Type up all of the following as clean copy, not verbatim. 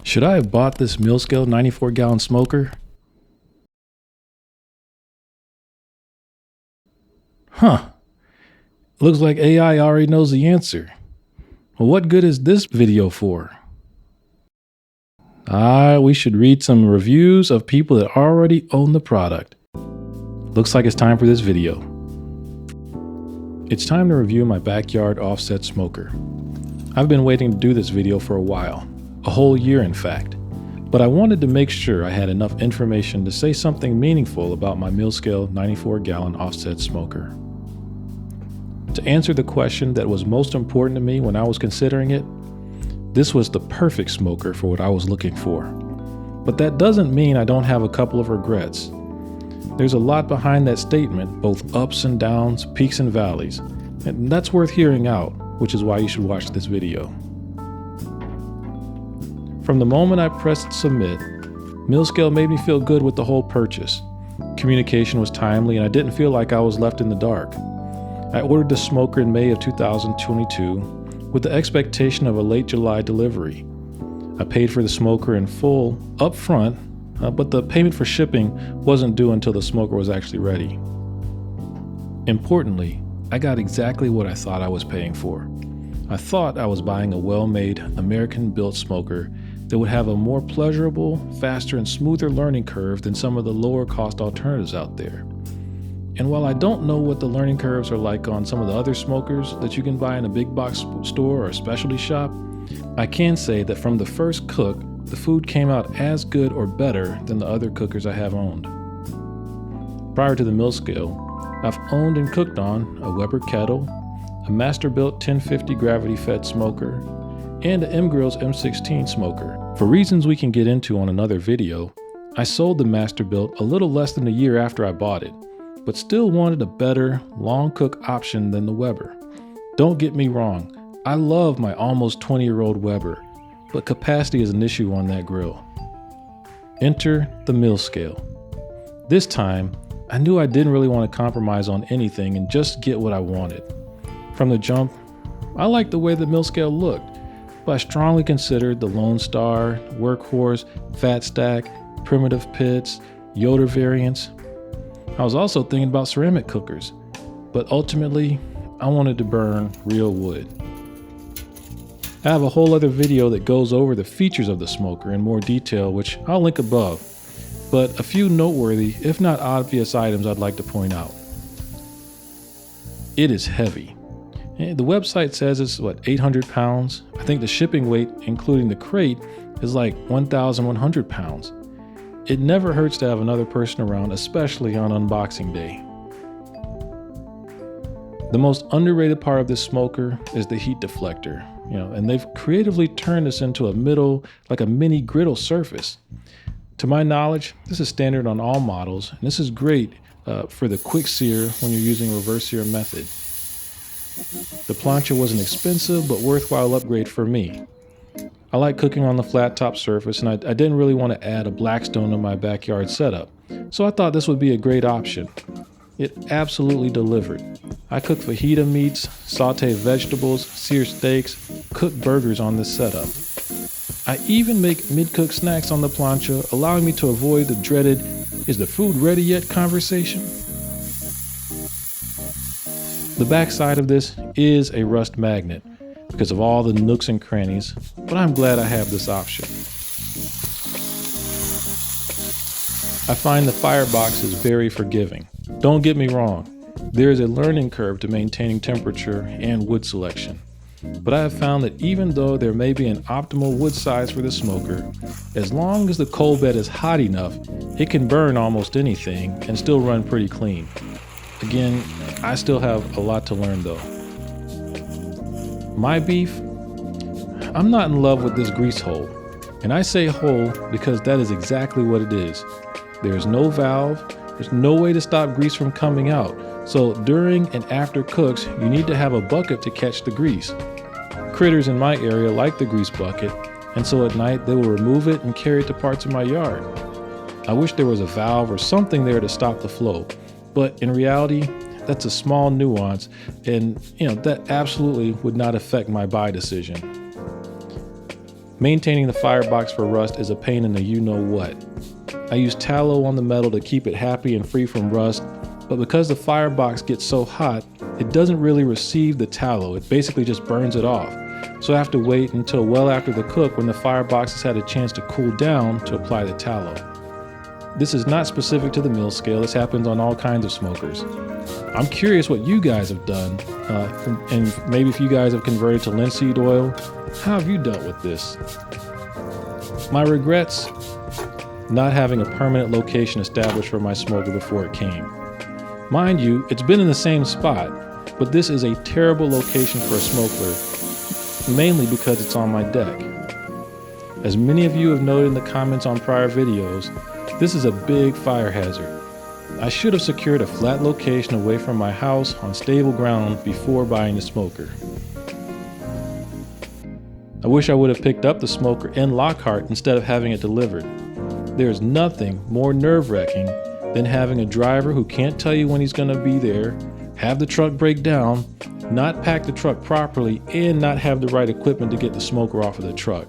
Should I have bought this mill scale 94-gallon smoker? Huh. Looks like AI already knows the answer. Well, what good is this video for? We should read some reviews of people that already own the product. Looks like it's time for this video. It's time to review my backyard offset smoker. I've been waiting to do this video for a while, a whole year in fact, but I wanted to make sure I had enough information to say something meaningful about my mill scale 94-gallon offset smoker. To answer the question that was most important to me when I was considering it, this was the perfect smoker for what I was looking for. But that doesn't mean I don't have a couple of regrets. There's a lot behind that statement, both ups and downs, peaks and valleys, and that's worth hearing out, which is why you should watch this video. From the moment I pressed submit, Millscale made me feel good with the whole purchase. Communication was timely and I didn't feel like I was left in the dark. I ordered the smoker in May of 2022 with the expectation of a late July delivery. I paid for the smoker in full up front, but the payment for shipping wasn't due until the smoker was actually ready. Importantly, I got exactly what I thought I was paying for. I thought I was buying a well-made, American-built smoker that would have a more pleasurable, faster, and smoother learning curve than some of the lower-cost alternatives out there. And while I don't know what the learning curves are like on some of the other smokers that you can buy in a big box store or a specialty shop, I can say that from the first cook, the food came out as good or better than the other cookers I have owned. Prior to the Millscale, I've owned and cooked on a Weber kettle, a Masterbuilt 1050 gravity-fed smoker, and an M-Grill's M16 smoker. For reasons we can get into on another video, I sold the Masterbuilt a little less than a year after I bought it, but still wanted a better, long cook option than the Weber. Don't get me wrong, I love my almost 20-year-old Weber, but capacity is an issue on that grill. Enter the Millscale. This time, I knew I didn't really want to compromise on anything and just get what I wanted. From the jump, I liked the way the Millscale looked, but I strongly considered the Lone Star, Workhorse, Fat Stack, Primitive Pits, Yoder variants. I was also thinking about ceramic cookers, but ultimately, I wanted to burn real wood. I have a whole other video that goes over the features of the smoker in more detail, which I'll link above, but a few noteworthy, if not obvious items I'd like to point out. It is heavy. The website says it's 800 pounds. I think the shipping weight, including the crate, is like 1,100 pounds. It never hurts to have another person around, especially on unboxing day. The most underrated part of this smoker is the heat deflector, and they've creatively turned this into a mini griddle surface. To my knowledge, this is standard on all models, and this is great for the quick sear when you're using reverse sear method. The plancha was an expensive but worthwhile upgrade for me. I like cooking on the flat top surface, and I didn't really want to add a Blackstone to my backyard setup, so I thought this would be a great option. It absolutely delivered. I cook fajita meats, saute vegetables, sear steaks, cook burgers on this setup. I even make mid-cooked snacks on the plancha, allowing me to avoid the dreaded, "is the food ready yet" conversation. The backside of this is a rust magnet because of all the nooks and crannies, but I'm glad I have this option. I find the Firebox is very forgiving. Don't get me wrong, there is a learning curve to maintaining temperature and wood selection. But I have found that even though there may be an optimal wood size for the smoker, as long as the coal bed is hot enough, it can burn almost anything and still run pretty clean. Again, I still have a lot to learn though. My beef, I'm not in love with this grease hole. And I say hole because that is exactly what it is. There's no valve, there's no way to stop grease from coming out. So during and after cooks, you need to have a bucket to catch the grease. Critters in my area like the grease bucket, and so at night they will remove it and carry it to parts of my yard. I wish there was a valve or something there to stop the flow, but in reality, that's a small nuance, and that absolutely would not affect my buy decision. Maintaining the firebox for rust is a pain in the you-know-what. I use tallow on the metal to keep it happy and free from rust, but because the firebox gets so hot, it doesn't really receive the tallow. It basically just burns it off. So I have to wait until well after the cook when the firebox has had a chance to cool down to apply the tallow. This is not specific to the mill scale. This happens on all kinds of smokers. I'm curious what you guys have done, and maybe if you guys have converted to linseed oil, how have you dealt with this? My regrets? Not having a permanent location established for my smoker before it came. Mind you, it's been in the same spot, but this is a terrible location for a smoker, mainly because it's on my deck. As many of you have noted in the comments on prior videos, this is a big fire hazard. I should have secured a flat location away from my house on stable ground before buying the smoker. I wish I would have picked up the smoker in Lockhart instead of having it delivered. There's nothing more nerve-wracking than having a driver who can't tell you when he's going to be there, have the truck break down, not pack the truck properly, and not have the right equipment to get the smoker off of the truck.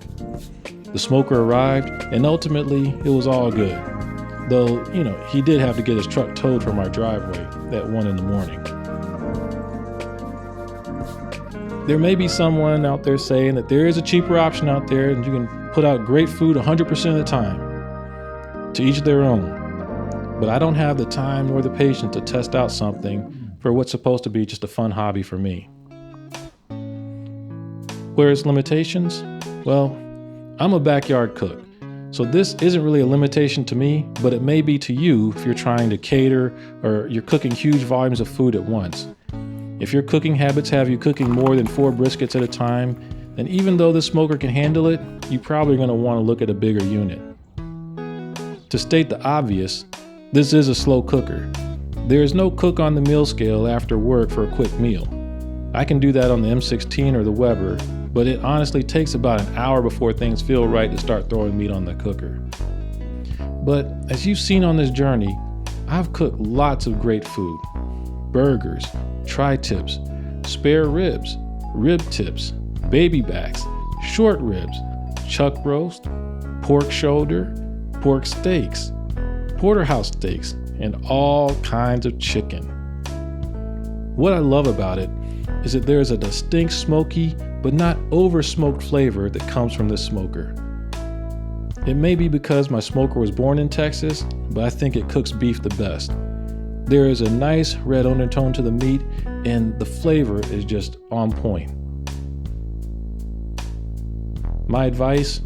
The smoker arrived, and ultimately it was all good. Though, he did have to get his truck towed from our driveway at 1 in the morning. There may be someone out there saying that there is a cheaper option out there and you can put out great food 100% of the time. To each their own. But I don't have the time nor the patience to test out something for what's supposed to be just a fun hobby for me. Where's limitations? Well, I'm a backyard cook. So this isn't really a limitation to me, but it may be to you if you're trying to cater or you're cooking huge volumes of food at once. If your cooking habits have you cooking more than 4 briskets at a time, then even though the smoker can handle it, you're probably going to want to look at a bigger unit. To state the obvious, this is a slow cooker. There is no cook on the meal scale after work for a quick meal. I can do that on the M16 or the Weber, but it honestly takes about an hour before things feel right to start throwing meat on the cooker. But as you've seen on this journey, I've cooked lots of great food. Burgers, tri-tips, spare ribs, rib tips, baby backs, short ribs, chuck roast, pork shoulder, pork steaks, porterhouse steaks, and all kinds of chicken. What I love about it is that there is a distinct smoky but not over smoked flavor that comes from this smoker. It may be because my smoker was born in Texas, but I think it cooks beef the best. There is a nice red undertone to the meat and the flavor is just on point. My advice?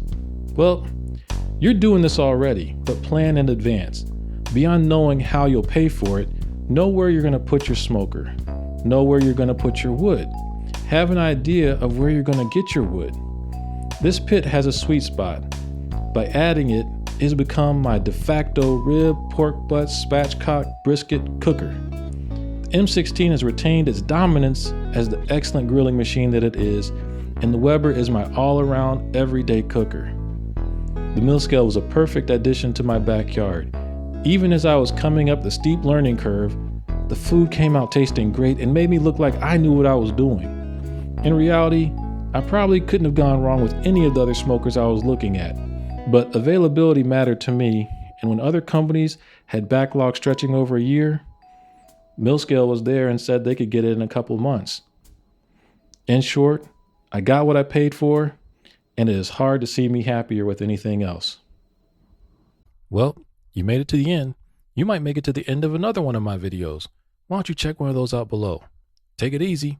Well, you're doing this already, but plan in advance. Beyond knowing how you'll pay for it, know where you're going to put your smoker. Know where you're going to put your wood. Have an idea of where you're going to get your wood. This pit has a sweet spot. By adding it, it's become my de facto rib, pork butt, spatchcock, brisket cooker. The M16 has retained its dominance as the excellent grilling machine that it is, and the Weber is my all-around everyday cooker. The mill scale was a perfect addition to my backyard. Even as I was coming up the steep learning curve, the food came out tasting great and made me look like I knew what I was doing. In reality, I probably couldn't have gone wrong with any of the other smokers I was looking at, but availability mattered to me, and when other companies had backlogs stretching over a year, Millscale was there and said they could get it in a couple months. In short, I got what I paid for, and it is hard to see me happier with anything else. Well, you made it to the end. You might make it to the end of another one of my videos. Why don't you check one of those out below? Take it easy.